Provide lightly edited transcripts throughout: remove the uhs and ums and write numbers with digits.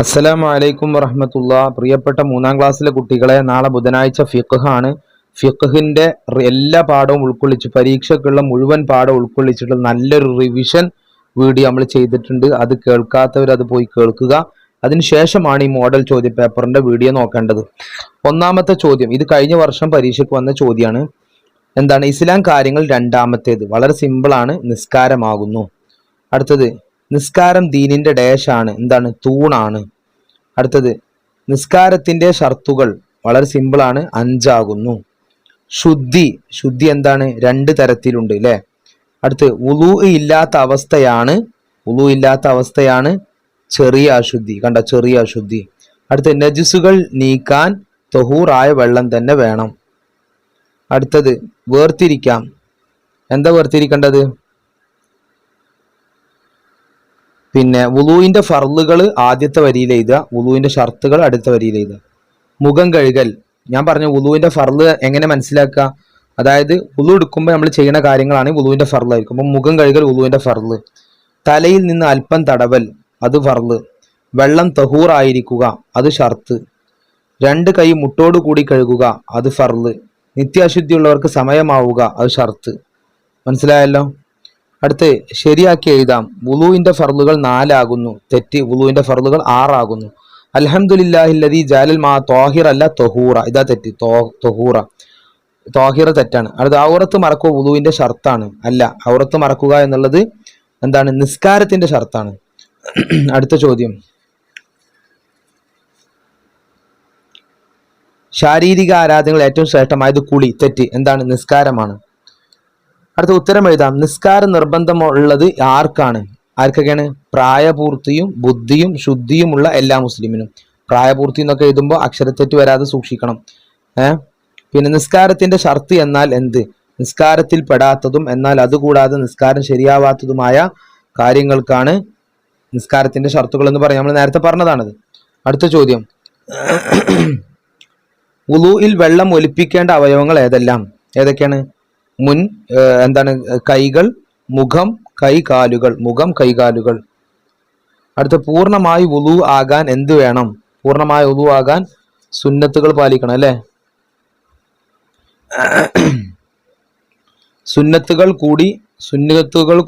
അസ്സലാമു അലൈക്കും വറഹ്മത്തുള്ളാ. പ്രിയപ്പെട്ട മൂന്നാം ക്ലാസ്സിലെ കുട്ടികളെ, നാളെ ബുധനാഴ്ച ഫിഖ് ആണ്. ഫിഖിന്റെ എല്ലാ പാഠവും ഉൾക്കൊള്ളിച്ച് പരീക്ഷയ്ക്കുള്ള മുഴുവൻ പാഠം ഉൾക്കൊള്ളിച്ചിട്ടുള്ള നല്ലൊരു റിവിഷൻ വീഡിയോ നമ്മൾ ചെയ്തിട്ടുണ്ട്. അത് കേൾക്കാത്തവർ അത് പോയി കേൾക്കുക. അതിനുശേഷമാണ് ഈ മോഡൽ ചോദ്യ പേപ്പറിന്റെ വീഡിയോ നോക്കേണ്ടത്. ഒന്നാമത്തെ ചോദ്യം, ഇത് കഴിഞ്ഞ വർഷം പരീക്ഷയ്ക്ക് വന്ന ചോദ്യമാണ്. എന്താണ് ഇസ്ലാം കാര്യങ്ങൾ? രണ്ടാമത്തേത് വളരെ സിമ്പിളാണ്, നിസ്കാരമാകുന്നു. അടുത്തത്, നിസ്കാരം ദീനിന്റെ ഡാഷാണ്, എന്താണ്? തൂണാണ്. അടുത്തത്, നിസ്കാരത്തിന്റെ ഷർത്തുകൾ വളരെ സിമ്പിളാണ്, 5 ആകുന്നു. ശുദ്ധി എന്താണ്? 2 തരത്തിലുണ്ട് അല്ലെ. അടുത്ത്, വുളൂ ഇല്ലാത്ത അവസ്ഥയാണ് ചെറിയ അശുദ്ധി. കണ്ട, ചെറിയ അശുദ്ധി. അടുത്ത്, നജിസുകൾ നീക്കാൻ തഹൂറായ വെള്ളം തന്നെ വേണം. അടുത്തത്, വേർതിരിക്കാം. എന്താ വേർതിരിക്കേണ്ടത്? പിന്നെ വുളൂവിന്റെ ഫർളുകൾ ആദ്യത്തെ വരിയിൽ എഴുതുക, വുളൂവിന്റെ ഷർത്തുകൾ അടുത്ത വരിയിൽ എഴുതുക. മുഖം കഴുകൽ, ഞാൻ പറഞ്ഞു വുളൂവിന്റെ ഫർള് എങ്ങനെ മനസ്സിലാക്കുക? അതായത് വുളു എടുക്കുമ്പോൾ നമ്മൾ ചെയ്യുന്ന കാര്യങ്ങളാണ് വുളുവിന്റെ ഫർളായിരിക്കും. അപ്പം മുഖം കഴുകൽ വുളുവിന്റെ ഫർള്. തലയിൽ നിന്ന് അല്പം തടവൽ, അത് ഫർള്. വെള്ളം തഹൂറായിരിക്കുക, അത് ഷർത്ത്. 2 കൈ മുട്ടോട് കൂടി കഴുകുക, അത് ഫർള്. നിത്യാശുദ്ധിയുള്ളവർക്ക് സമയമാവുക, അത് ഷർത്ത്. മനസ്സിലായല്ലോ? അടുത്ത്, ശരിയാക്കി എഴുതാം. വുളുവിന്റെ ഫർളുകൾ 4 ആകുന്നു, തെറ്റ്. വുളുവിന്റെ ഫർളുകൾ 6 ആകുന്നു. അൽഹംദുലില്ലാഹില്ലദീ ജഅലൽ മാ ത്വാഹിറ അല്ല ത്വഹൂറ, ഇതാ തെറ്റ്. ത്വഹൂറ, ത്വാഹിറ തെറ്റാണ്. അടുത്ത, ഔറത്ത് മറക്കുക വുളുവിന്റെ ഷർത്താണ്, അല്ല. ഔറത്ത് മറക്കുക എന്നുള്ളത് എന്താണ്? നിസ്കാരത്തിന്റെ ഷർത്താണ്. അടുത്ത ചോദ്യം, ശാരീരിക ആരാധനകൾ ഏറ്റവും ശ്രേഷ്ഠമായത് കുളി, തെറ്റ്. എന്താണ്? നിസ്കാരമാണ്. അടുത്ത ഉത്തരം എഴുതാം. നിസ്കാരം നിർബന്ധമുള്ളത് ആർക്കാണ്? ആർക്കൊക്കെയാണ്? പ്രായപൂർത്തിയും ബുദ്ധിയും ശുദ്ധിയുമുള്ള എല്ലാ മുസ്ലിമിനും. പ്രായപൂർത്തി എന്നൊക്കെ എഴുതുമ്പോൾ അക്ഷരത്തെറ്റ് വരാതെ സൂക്ഷിക്കണം. പിന്നെ നിസ്കാരത്തിന്റെ ഷർത്ത് എന്നാൽ എന്ത്? നിസ്കാരത്തിൽ പെടാത്തതും എന്നാൽ അതുകൂടാതെ നിസ്കാരം ശരിയാവാത്തതുമായ കാര്യങ്ങൾക്കാണ് നിസ്കാരത്തിന്റെ ഷർത്തുകൾ എന്ന് പറയാം. നമ്മൾ നേരത്തെ പറഞ്ഞതാണത്. അടുത്ത ചോദ്യം, വുളൂഇൽ വെള്ളം ഒലിപ്പിക്കേണ്ട അവയവങ്ങൾ ഏതൊക്കെയാണ്? എന്താണ്? കൈകൾ, മുഖം, കൈകാലുകൾ. മുഖം, കൈകാലുകൾ. അടുത്ത, പൂർണ്ണമായി വുളു ആകാൻ എന്ത് വേണം? പൂർണ്ണമായ വുളു ആകാൻ സുന്നത്തുകൾ പാലിക്കണം അല്ലെ. സുന്നത്തുകൾ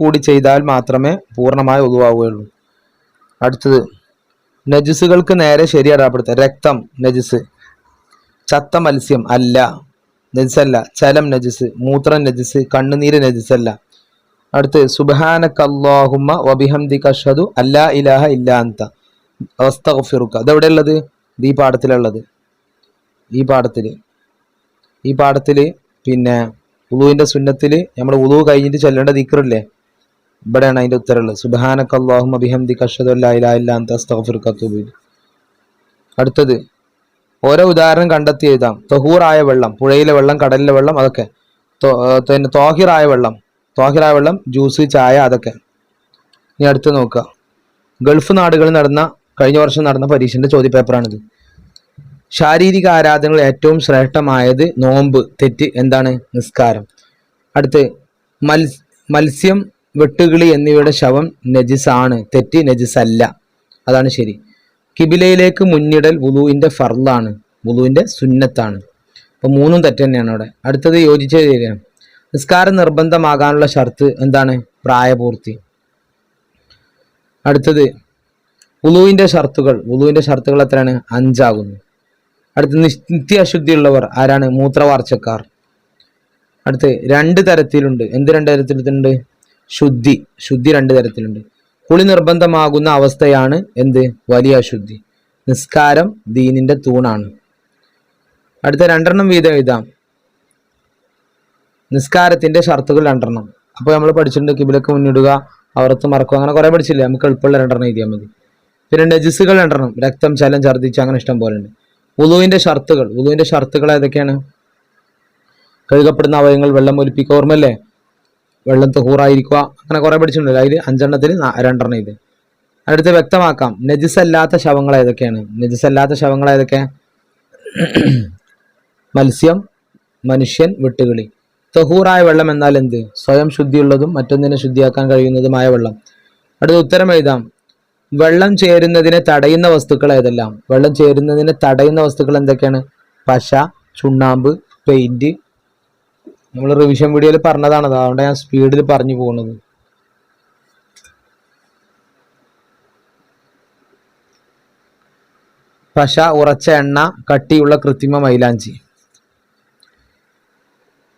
കൂടി ചെയ്താൽ മാത്രമേ പൂർണ്ണമായ വുളു ആവുകയുള്ളൂ. അടുത്തത്, നജിസുകൾക്ക് നേരെ ശരി അടയാളപ്പെടുത്തുക. രക്തം നജിസ്, ചത്ത മത്സ്യം അല്ല, നജിസല്ല. ചലം നജിസ്, മൂത്രം നജിസ്, കണ്ണുനീര് നജിസല്ല. അടുത്ത്, സുബ്ഹാനക അല്ലാഹുമ്മ വബിഹംദിക അഷ്ഹദു അല്ലാ ഇലാഹ ഇല്ലാ അൻത അസ്തഗ്ഫിറുക. അതെവിടെ ഉള്ളത്? ഈ പാഠത്തിലുള്ളത്. ഈ പാഠത്തില് പിന്നെ വുളുവിന്റെ സുന്നത്തില് നമ്മൾ വുളു കഴിഞ്ഞിട്ട് ചൊല്ലേണ്ട ദിക്റില്ലേ, ഇവിടെയാണ് അതിന്റെ ഉത്തരമുള്ളത്. സുബ്ഹാനക അല്ലാഹുമ്മ ബിഹംദിക അഷ്ഹദു അല്ലാ ഇലാഹ ഇല്ലാ അൻത അസ്തഗ്ഫിറുക വഅതൂബു ഇലൈക്. അടുത്തത്, ഓരോ ഉദാഹരണം കണ്ടെത്തി എഴുതാം. തൊഹൂറായ വെള്ളം, പുഴയിലെ വെള്ളം, കടലിലെ വെള്ളം, അതൊക്കെ. ത്വാഹിറായ വെള്ളം, ജ്യൂസ്, ചായ, അതൊക്കെ. ഇനി അടുത്ത് നോക്കുക. ഗൾഫ് നാടുകളിൽ കഴിഞ്ഞ വർഷം നടന്ന പരീക്ഷന്റെ ചോദ്യപേപ്പറാണിത്. ശാരീരിക ആരാധനകൾ ഏറ്റവും ശ്രേഷ്ഠമായത് നോമ്പ്, തെറ്റ്. എന്താണ്? നിസ്കാരം. അടുത്ത്, മത്സ്യം, വെട്ടുകിളി എന്നിവയുടെ ശവം നജിസാണ്, തെറ്റ്. നജിസല്ല, അതാണ് ശരി. കിബിലയിലേക്ക് മുന്നിടൽ വുളുവിന്റെ ഫർളാണ്, വുളുവിന്റെ സുന്നത്താണ്. അപ്പൊ 3 തെറ്റ് തന്നെയാണ് അവിടെ. അടുത്തത് യോജിച്ച ശരിയാണ്. നിസ്കാരം നിർബന്ധമാകാനുള്ള ഷർത്ത് എന്താണ്? പ്രായപൂർത്തി. അടുത്തത്, വുളുവിന്റെ ഷർത്തുകൾ എത്രയാണ്? 5 ആകുന്നു. അടുത്ത്, നിത്യ അശുദ്ധിയുള്ളവർ ആരാണ്? മൂത്രവാർച്ചക്കാർ. അടുത്ത്, 2 തരത്തിലുണ്ട്. എന്ത് 2 തരത്തിലുണ്ട്? ശുദ്ധി 2 തരത്തിലുണ്ട്. കുളി നിർബന്ധമാകുന്ന അവസ്ഥയാണ് എന്ത്? വലിയ അശുദ്ധി. നിസ്കാരം ദീനിന്റെ തൂണാണ്. അടുത്ത 2 വീതം എഴുതാം. നിസ്കാരത്തിന്റെ ഷർത്തുകൾ 2. അപ്പോൾ നമ്മൾ പഠിച്ചിട്ടുണ്ട്. കിബിലക്ക് മുന്നിടുക, ഔറത്ത് മറക്കുക, അങ്ങനെ കുറെ പഠിച്ചില്ലേ. നമുക്ക് എളുപ്പമുള്ള 2 എഴുതിയാൽ മതി. പിന്നെ നജിസുകൾ 2, രക്തം, ചലം, ഛർദിച്ച്, അങ്ങനെ ഇഷ്ടം പോലെ ഉണ്ട്. വുളുവിന്റെ ഷർത്തുകൾ ഏതൊക്കെയാണ്? കഴുകപ്പെടുന്ന അവയവങ്ങൾ, വെള്ളം ഒലിപ്പിക്കുക, ഓർമ്മല്ലേ? വെള്ളം തഹൂറായിരിക്കുക, അങ്ങനെ കുറെ പഠിച്ചിട്ടുണ്ട്. അതിൽ 5 2 ഇത്. അടുത്ത് വ്യക്തമാക്കാം. നജിസല്ലാത്ത ശവങ്ങൾ ഏതൊക്കെ? മത്സ്യം, മനുഷ്യൻ, വെട്ടുകിളി. തഹൂറായ വെള്ളം എന്നാൽ എന്ത്? സ്വയം ശുദ്ധിയുള്ളതും മറ്റൊന്നിനെ ശുദ്ധിയാക്കാൻ കഴിയുന്നതുമായ വെള്ളം. അടുത്ത ഉത്തരം എഴുതാം. വെള്ളം ചേരുന്നതിനെ തടയുന്ന വസ്തുക്കൾ ഏതെല്ലാം? വെള്ളം ചേരുന്നതിനെ തടയുന്ന വസ്തുക്കൾ എന്തൊക്കെയാണ്? പശ, ചുണ്ണാമ്പ്, പെയിന്റ്. നമ്മൾ റിവിഷൻ വീഡിയോയിൽ പറഞ്ഞതാണത്, അതുകൊണ്ട് ഞാൻ സ്പീഡിൽ പറഞ്ഞു പോകുന്നത്. പശ, ഉറച്ച എണ്ണ, കട്ടിയുള്ള കൃത്രിമ മൈലാഞ്ചി.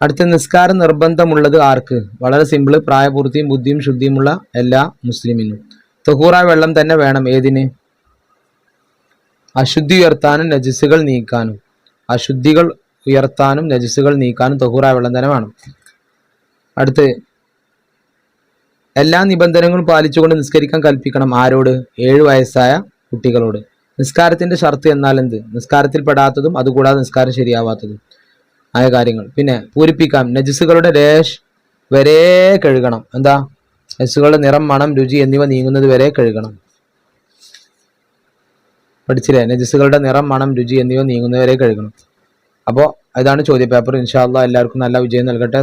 അടുത്ത, നിസ്കാരം നിർബന്ധമുള്ളത് ആർക്ക്? വളരെ സിമ്പിള്, പ്രായപൂർത്തിയും ബുദ്ധിയും ശുദ്ധിയുമുള്ള എല്ലാ മുസ്ലിമിനും. തഹൂറായ വെള്ളം തന്നെ വേണം. ഏതിന്? അശുദ്ധി ഉയർത്താനും നജിസുകൾ നീക്കാനും. അശുദ്ധികൾ ഉയർത്താനും നജിസുകൾ നീക്കാനും തഹൂറായ വെള്ളം തന്നെ വേണം. അടുത്ത്, എല്ലാ നിബന്ധനകളും പാലിച്ചുകൊണ്ട് നിസ്കരിക്കാൻ കൽപ്പിക്കണം. ആരോട്? 7 വയസ്സായ കുട്ടികളോട്. നിസ്കാരത്തിന്റെ ഷർത്ത് എന്നാൽ എന്ത്? നിസ്കാരത്തിൽ പെടാത്തതും അതുകൂടാതെ നിസ്കാരം ശരിയാവാത്തതും ആയ കാര്യങ്ങൾ. പിന്നെ പൂരിപ്പിക്കാം, നജിസുകളുടെ ലേശ് വരെ കഴുകണം. എന്താ? നജിസുകളുടെ നിറം, മണം, രുചി എന്നിവ നീങ്ങുന്നത് വരെ കഴുകണം. പഠിച്ചില്ലേ? നജിസുകളുടെ നിറം, മണം, രുചി എന്നിവ നീങ്ങുന്നവരെ കഴുകണം. അപ്പോൾ ഇതാണ് ചോദ്യപേപ്പർ. ഇൻഷാ അല്ലാഹ് എല്ലാവർക്കും നല്ല വിജയം നൽകട്ടെ.